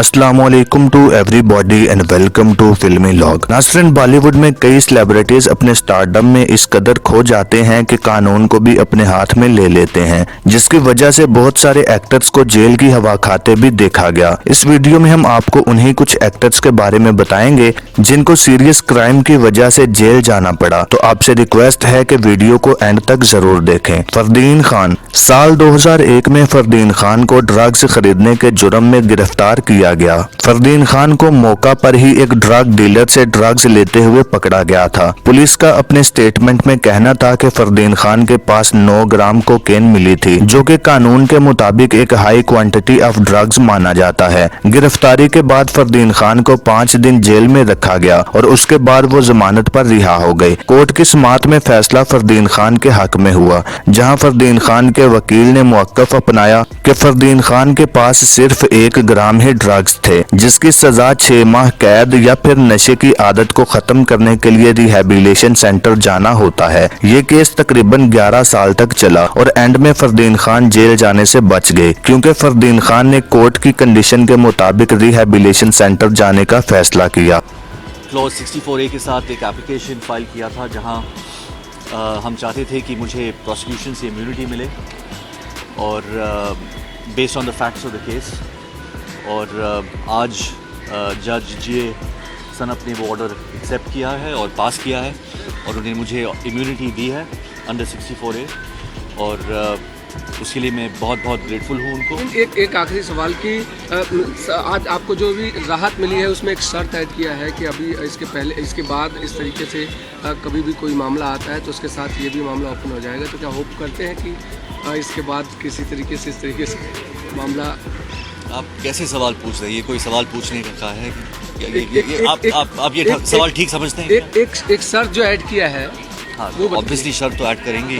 अस्सलामुअलैकुम to everybody and welcome to Filmy Log. नाज़रीन, बॉलीवुड में कई सेलिब्रिटीज अपने स्टारडम में इस कदर खो जाते हैं कि कानून को भी अपने हाथ में ले लेते हैं, जिसकी वजह से बहुत सारे एक्टर्स को जेल की हवा खाते भी देखा गया। इस वीडियो में हम आपको उन्हीं कुछ एक्टर्स के बारे में बताएंगे जिनको सीरियस क्राइम की वजह से जेल जाना पड़ा। तो आपसे रिक्वेस्ट है कि वीडियो को एंड तक जरूर देखें। फरदीन खान। साल 2001 में फरदीन खान को ड्रग्स खरीदने के जुर्म में गिरफ्तार किया गया। फरदीन खान को मौका पर ही एक ड्रग डीलर से ड्रग्स लेते हुए पकड़ा गया था। पुलिस का अपने स्टेटमेंट में कहना था कि फरदीन खान के पास 9 ग्राम कोकेन मिली थी, जो कि कानून के मुताबिक एक हाई क्वांटिटी ऑफ ड्रग्स माना जाता है। गिरफ्तारी के बाद फरदीन खान को 5 दिन जेल में रखा गया और उसके बाद वो जमानत पर रिहा हो गए। कोर्ट की समाअत में फैसला फरदीन खान के हक में हुआ, जहां फरदीन खान के वकील ने मौक़िफ़ अपनाया कि फरदीन खान के पास सिर्फ 1 ग्राम ही ड्रग्स थे, जिसकी सजा 6 माह कैद या फिर नशे की आदत को खत्म करने के लिए रिहैबिलिटेशन सेंटर जाना होता है। ये केस तकरीबन 11 साल तक चला और एंड में फरदीन खान जेल जाने से बच गए, क्योंकि फरदीन खान ने कोर्ट की कंडीशन के मुताबिक रिहैबिलिटेशन सेंटर जाने का फैसला किया। क्लॉज 64A के साथ एक एप्लीकेशन फाइल किया था, जहां हम चाहते थे कि मुझे प्रोसिक्यूशन से इम्यूनिटी मिले और based on the facts of the case. और आज जज जी सनप ने वो ऑर्डर एक्सेप्ट किया है और पास किया है और उन्हें मुझे इम्यूनिटी दी है अंडर 64A, और उसके लिए मैं बहुत बहुत ग्रेटफुल हूँ उनको। एक आखिरी सवाल कि आज आपको जो भी राहत मिली है उसमें एक शर्त ऐड किया है कि अभी इसके बाद इस तरीके से कभी भी कोई मामला आता है तो उसके साथ ये भी मामला ओपन हो जाएगा। तो क्या होप करते हैं कि इसके बाद किसी तरीके से इस तरीके से मामला। आप कैसे सवाल पूछ रहे हैं? ये कोई सवाल पूछने का है कि आप ये सवाल ठीक समझते हैं? एक शर्त जो ऐड किया है, हाँ, वो ऑब्वियसली शर्त तो ऐड करेंगे।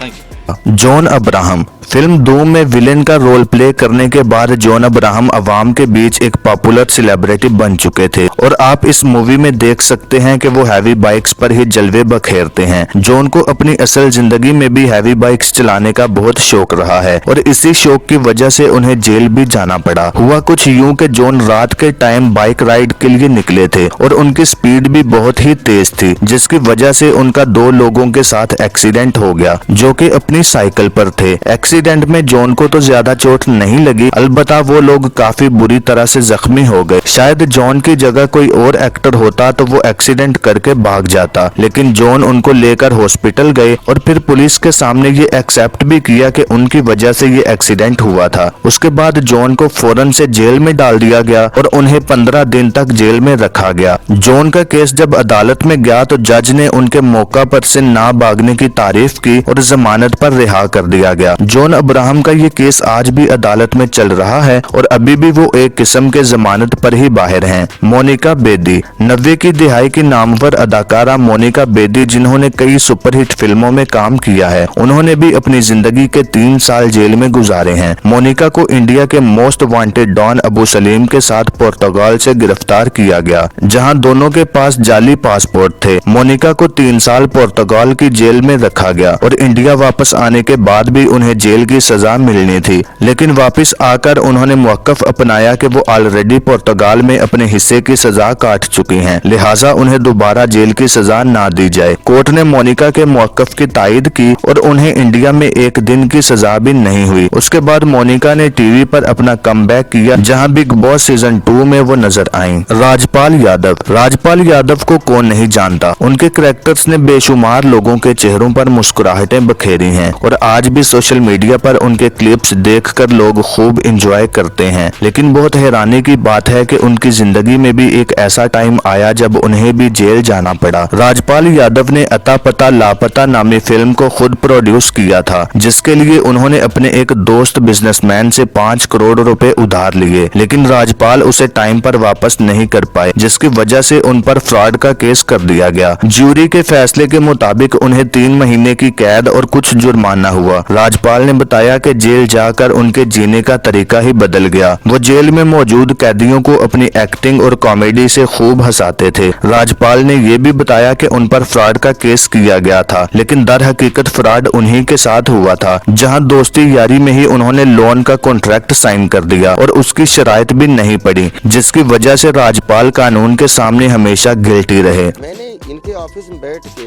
Thank you. John Abraham. Film धूम में विलेन का रोल प्ले करने के बाद जॉन अब्राहम अवाम के बीच एक पॉपुलर सेलिब्रिटी बन चुके थे और आप इस मूवी में देख सकते हैं कि वो हैवी बाइक्स पर ही जलवे बखेरते हैं। जॉन को अपनी असल जिंदगी में भी हैवी बाइक्स चलाने का बहुत शौक रहा है और इसी शौक की वजह से उन्हें जेल भी जाना पड़ा। हुआ कुछ यूं कि जॉन रात के टाइम बाइक राइड के लिए निकले थे और उनकी स्पीड भी बहुत ही तेज थी, जिसकी वजह से उनका 2 लोगों के साथ एक्सीडेंट हो गया, जो कि अपनी साइकिल पर थे। एक्सीडेंट में जॉन को तो ज्यादा चोट नहीं लगी, अलबत्ता वो लोग काफी बुरी तरह से जख्मी हो गए। शायद जॉन की जगह कोई और एक्टर होता तो वो एक्सीडेंट करके भाग जाता, लेकिन जॉन उनको लेकर हॉस्पिटल गए और फिर पुलिस के सामने ये एक्सेप्ट भी किया कि उनकी वजह से ये एक्सीडेंट हुआ था। उसके बाद जॉन को फौरन से जेल में डाल दिया गया और उन्हें 15 दिन तक जेल में रखा गया। जॉन का केस जब अदालत में गया तो जज ने उनके मौका पर से ना भागने की तारीफ की और जमानत पर रिहा कर दिया गया। जॉन अब्राहम का ये केस आज भी अदालत में चल रहा है और अभी भी वो एक किस्म के जमानत पर ही बाहर हैं। मोनिका बेदी। 90 की दिहाई की नामवर अदाकारा मोनिका बेदी, जिन्होंने कई सुपरहिट फिल्मों में काम किया है, उन्होंने भी अपनी जिंदगी के 3 साल जेल में गुजारे हैं। मोनिका को इंडिया के most wanted don Abu Salem के साथ पुर्तगाल से गिरफ्तार किया गया, जहां दोनों के पास जाली पासपोर्ट थे। मोनिका को 3 साल पुर्तगाल की जेल में रखा गया और इंडिया वापस आने के बाद भी उन्हें जेल की सजा मिलनी थी, लेकिन वापस आकर उन्होंने मौक़िफ़ अपनाया कि वो ऑलरेडी पुर्तगाल में अपने हिस्से की सजा काट चुकी हैं, लिहाजा उन्हें दोबारा जेल की सजा ना दी जाए। कोर्ट ने मोनिका के मौक़िफ़ की तायद की और उन्हें इंडिया में 1 दिन की सजा भी नहीं हुई। उसके बाद मोनिका ने टीवी पर अपना कमबैक किया, जहां बिग बॉस सीजन 2 में वो नजर आईं। राजपाल यादव। राजपाल यादव को कौन नहीं जानता, उनके कैरेक्टर्स ने बेशुमार लोगों के चेहरों पर मुस्कुराहटें बखेरी हैं और आज भी सोशल मीडिया पर उनके क्लिप्स देखकर लोग खूब एंजॉय करते हैं। लेकिन बहुत हैरानी की बात है कि उनकी जिंदगी में भी एक ऐसा टाइम आया जब उन्हें भी जेल जाना पड़ा। राजपाल यादव ने अता पता लापता नामी फिल्म को खुद प्रोड्यूस किया था, जिसके लिए उन्होंने अपने एक दोस्त बिजनेसमैन से 5 करोड़ रुपए उधार लिए, लेकिन राजपाल उसे टाइम पर वापस नहीं कर पाए, जिसकी वजह से उन पर फ्रॉड का केस कर दिया गया। ज्यूरी के फैसले के मुताबिक उन्हें 3 महीने की कैद और कुछ जुर्माना हुआ। राजपाल ने बताया कि जेल जाकर उनके जीने का तरीका ही बदल गया। वो जेल में मौजूद कैदियों को अपनी एक्टिंग और कॉमेडी से खूब हंसाते थे। राजपाल ने ये भी बताया कि उन पर फ्रॉड का केस किया गया था, लेकिन दर हकीकत फ्रॉड उन्हीं के साथ हुआ था, जहां दोस्ती यारी में ही उन्होंने लोन का कॉन्ट्रैक्ट साइन कर दिया और उसकी शराइत भी नहीं पड़ी, जिसकी वजह से राजपाल कानून के सामने हमेशा गिल्टी रहे। मैंने इनके ऑफिस में बैठ के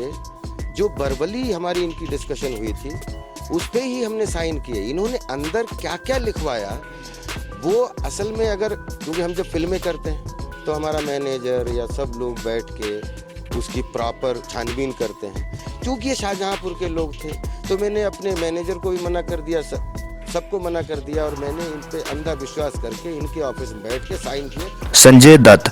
जो वर्बली हमारी इनकी डिस्कशन हुई थी उस पे ही हमने साइन किए। इन्होंने अंदर क्या क्या लिखवाया वो असल में, अगर क्योंकि हम जब फिल्में करते हैं तो हमारा मैनेजर या सब लोग बैठ के उसकी प्रॉपर छानबीन करते हैं। क्योंकि ये शाहजहांपुर के लोग थे तो मैंने अपने मैनेजर को भी मना कर दिया, सबको मना कर दिया और मैंने इन पे अंधा विश्वास करके इनके ऑफिस में बैठ के साइन किए।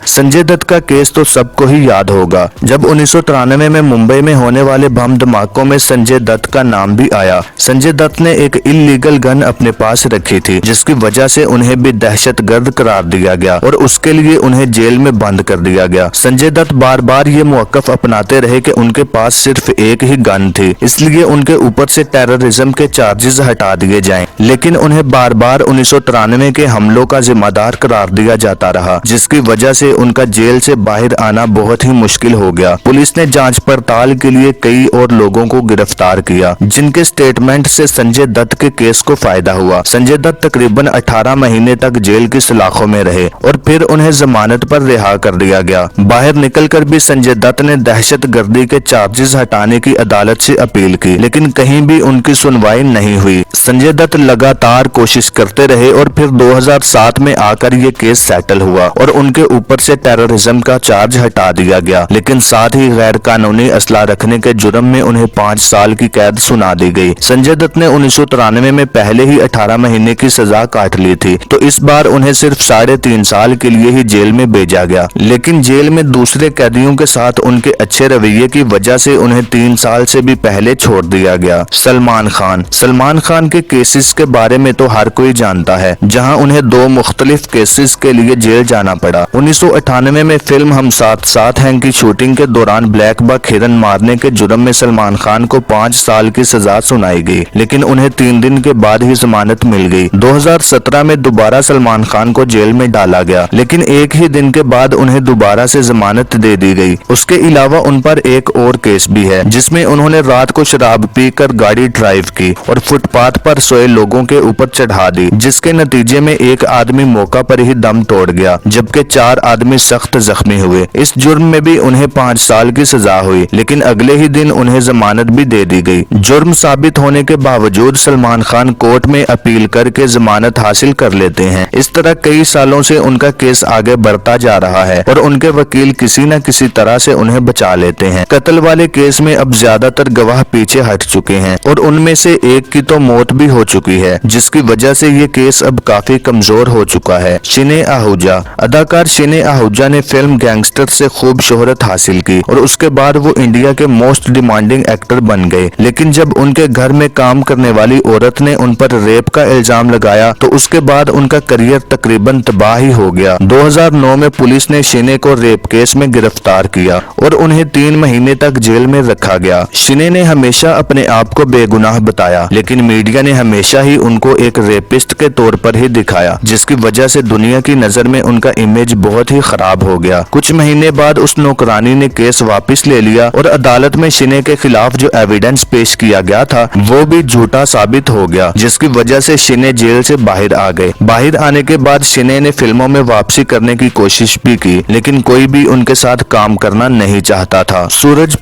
संजय दत्त का केस तो सबको ही याद होगा। जब 1993 में मुंबई में होने वाले बम धमाकों में संजय दत्त का नाम भी आया। संजय दत्त ने एक इल्लीगल गन अपने पास रखी थी, जिसकी वजह से उन्हें भी दहशतगर्द करार दिया गया और उसके लिए उन्हें जेल में बंद कर दिया गया। संजय दत्त बार बार ये मौकफ अपनाते रहे कि उनके पास सिर्फ एक ही गन थी, इसलिए उनके ऊपर से टेररिज्म के चार्जेस हटा दिए जाएं। लेकिन उन्हें बार बार 1993 के हमलों का जिम्मेदार करार दिया जाता रहा, जिसकी वजह से उनका जेल से बाहर आना बहुत ही मुश्किल हो गया। पुलिस ने जांच पड़ताल के लिए कई और लोगों को गिरफ्तार किया, जिनके स्टेटमेंट से संजय दत्त के केस को फायदा हुआ। संजय दत्त तकरीबन 18 महीने तक जेल की सलाखों में रहे और फिर उन्हें जमानत पर रिहा कर दिया गया। बाहर निकलकर भी संजय दत्त ने दहशतगर्दी के चार्जेस हटाने की अदालत से अपील की, लेकिन कहीं भी उनकी सुनवाई नहीं हुई। संजय दत्त लगातार कोशिश करते रहे और फिर 2007 में आकर ये केस सेटल हुआ और उनके ऊपर से टेररिज्म का चार्ज हटा दिया गया, लेकिन साथ ही गैर कानूनी असला रखने के जुर्म में उन्हें 5 साल की कैद सुना दी गई। संजय दत्त ने 1993 में पहले ही 18 महीने की सजा काट ली थी, तो इस बार उन्हें सिर्फ 3.5 साल के लिए ही जेल में भेजा गया। लेकिन जेल में दूसरे कैदियों के साथ उनके अच्छे रवैये की वजह से उन्हें 3 साल से भी पहले छोड़ दिया गया। सलमान खान के केसेस के बारे में तो हर कोई जानता है, जहां उन्हें 2 मुख्तलिफ केसेस के लिए जेल जाना पड़ा। 1998 में फिल्म हम साथ साथ हैं की शूटिंग के दौरान ब्लैक बक हिरन मारने के जुर्म में सलमान खान को 5 साल की सजा सुनाई गई, लेकिन उन्हें 3 दिन के बाद ही जमानत मिल गई। 2017 में दोबारा सलमान खान को जेल में डाला गया, लेकिन एक ही दिन के बाद उन्हें दोबारा से जमानत दे दी गई। उसके अलावा उन पर एक और केस भी है, जिसमें उन्होंने रात को शराब पीकर गाड़ी ड्राइव की और फुटपाथ पर सोए लोगों के ऊपर चढ़ा दी, जिसके नतीजे में एक आदमी मौका पर ही दम तोड़ गया, जबकि 4 आदमी सख्त जख्मी हुए। इस जुर्म में भी उन्हें 5 साल की सजा हुई, लेकिन अगले ही दिन उन्हें जमानत भी दे दी गई। जुर्म साबित होने के बावजूद सलमान खान कोर्ट में अपील करके जमानत हासिल कर लेते हैं। इस तरह कई सालों से उनका केस आगे बढ़ता जा रहा है और उनके वकील किसी न किसी तरह से उन्हें बचा लेते हैं। कत्ल वाले केस में अब ज्यादातर गवाह पीछे हट चुके हैं और उनमें से एक की तो मौत भी हो चुकी है, जिसकी वजह से ये केस अब काफी कमजोर हो चुका है। शिने आहूजा। अदाकार शिने आहूजा ने फिल्म गैंगस्टर से खूब शोहरत हासिल की और उसके बाद वो इंडिया के मोस्ट डिमांडिंग एक्टर बन गए, लेकिन जब उनके घर में काम करने वाली औरत ने उन पर रेप का इल्जाम लगाया तो उसके बाद उनका करियर तकरीबन तबाह ही हो गया। 2009 में पुलिस ने शिने को रेप केस में गिरफ्तार किया और उन्हें 3 महीने तक जेल में रखा गया। शिने ने हमेशा अपने आप को बेगुनाह बताया, लेकिन मीडिया ने हमेशा ही उनको एक रेपिस्ट के तौर पर ही दिखाया, जिसकी वजह से दुनिया की नजर में उनका इमेज बहुत ही खराब हो गया। कुछ महीने बाद उस नौकरानी ने केस वापस ले लिया और अदालत में शिने के खिलाफ जो एविडेंस पेश किया गया था वो भी झूठा साबित हो गया, जिसकी वजह से शिने जेल से बाहर आ गए। बाहर आने के बाद शिने ने फिल्मों में वापसी करने की कोशिश भी की, लेकिन कोई भी उनके साथ काम करना नहीं चाहता था। सूरज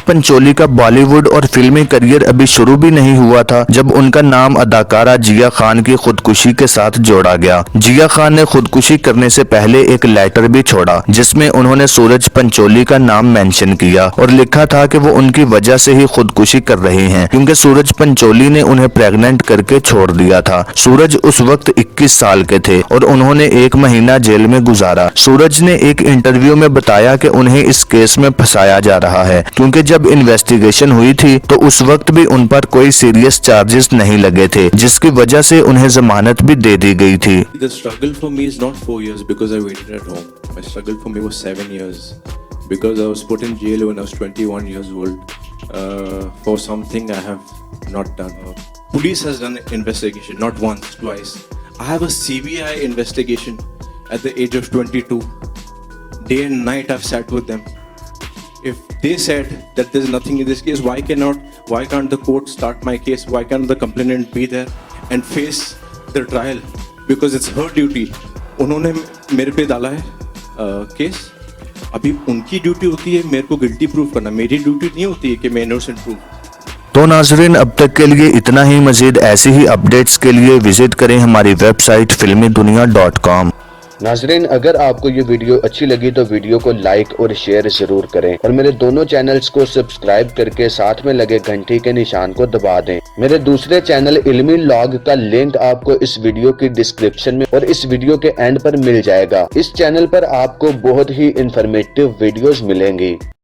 पंचोली का बॉलीवुड और फिल्मी करियर अभी शुरू भी नहीं हुआ था जब उनका नाम अदाकारा जिया खान की खुदकुशी के साथ जोड़ा गया। जिया खान ने खुदकुशी करने से पहले एक लेटर भी छोड़ा, जिसमें उन्होंने सूरज पंचोली का नाम मेंशन किया और लिखा था कि वो उनकी वजह से ही खुदकुशी कर रहे हैं, क्योंकि सूरज पंचोली ने उन्हें प्रेग्नेंट करके छोड़ दिया था। सूरज उस वक्त 21 साल के थे और उन्होंने 1 महीना जेल में गुजारा। सूरज ने एक इंटरव्यू में बताया कि उन्हें इस केस में फंसाया जा रहा है, क्योंकि जब इन्वेस्टिगेशन हुई थी तो उस वक्त भी उन पर कोई सीरियस चार्जेस नहीं लगे थे, जिसकी वजह से उन्हें जमानत भी दे दी गई थी। The struggle for me is not 4 years because I waited at home. My struggle for me was 7 years because I was put in jail when I was 21 years old for something I have not done. Police has done an investigation, not once, twice. I have a CBI investigation at the age of 22. Day and night I've sat with them. If they said that there's nothing in this case, why can't the court start my case? Why can't the complainant be there and face the trial? Because it's her duty. उन्होंने मेरे पे डाला है case. अभी उनकी duty होती है मेरे को गिल्टी प्रूव करना. मेरी ड्यूटी नहीं होती है कि मैं इनोसेंट प्रूव. तो नाजरीन, अब तक के लिए इतना ही। मजीद ऐसी ही अपडेट्स के लिए विजिट करें हमारी वेबसाइट filmidunia.com। नाजरीन, अगर आपको ये वीडियो अच्छी लगी तो वीडियो को लाइक और शेयर जरूर करें और मेरे दोनों चैनल्स को सब्सक्राइब करके साथ में लगे घंटी के निशान को दबा दें। मेरे दूसरे चैनल इल्मी लॉग का लिंक आपको इस वीडियो की डिस्क्रिप्शन में और इस वीडियो के एंड पर मिल जाएगा। इस चैनल पर आपको बहुत ही इंफॉर्मेटिव वीडियोस मिलेंगी।